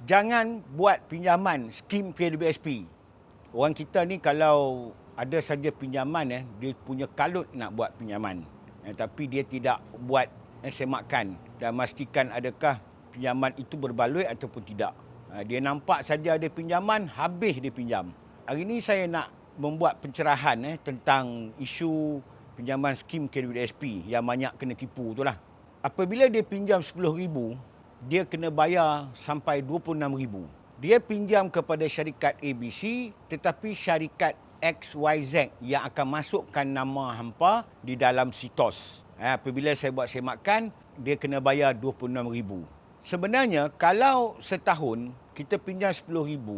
Jangan buat pinjaman skim KWSP. Orang kita ni kalau ada saja pinjaman, dia punya kalut nak buat pinjaman. Tapi dia tidak buat semakan dan memastikan adakah pinjaman itu berbaloi ataupun tidak. Dia nampak saja ada pinjaman, habis dia pinjam. Hari ini saya nak membuat pencerahan tentang isu pinjaman skim KWSP yang banyak kena tipu itulah. Apabila dia pinjam RM10,000, dia kena bayar sampai RM26,000. Dia pinjam kepada syarikat ABC, tetapi syarikat XYZ yang akan masukkan nama hampa di dalam sitos. Apabila saya buat semakan, dia kena bayar RM26,000. Sebenarnya kalau setahun kita pinjam RM10,000,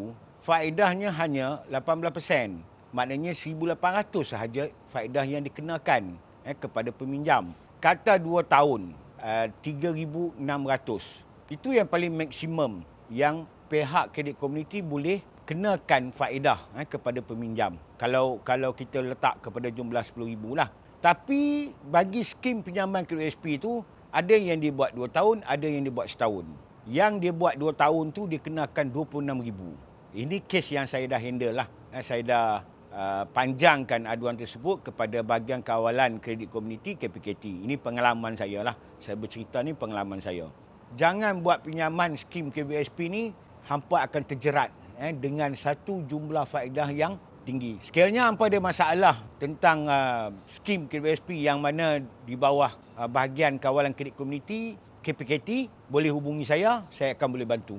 faedahnya hanya 18%. Maknanya RM1,800 sahaja faedah yang dikenakan kepada peminjam. Kata 2 tahun, RM3,600. Itu yang paling maksimum yang pihak kredit komuniti boleh kenakan faedah kepada peminjam. Kalau kita letak kepada jumlah RM10,000 lah. Tapi bagi skim pinjaman KWSP itu, ada yang dia buat 2 tahun, ada yang dia buat setahun. Yang dia buat 2 tahun tu dia kenakan RM26,000. Ini kes yang saya dah handle lah. Saya dah panjangkan aduan tersebut kepada bahagian kawalan kredit komuniti KPKT. Ini pengalaman saya lah. Saya bercerita ni pengalaman saya. Jangan buat pinjaman skim KWSP ni, hampa akan terjerat dengan satu jumlah faedah yang tinggi. Sekiranya hampa ada masalah tentang skim KWSP yang mana di bawah bahagian kawalan kredit komuniti KPKT, boleh hubungi saya akan boleh bantu.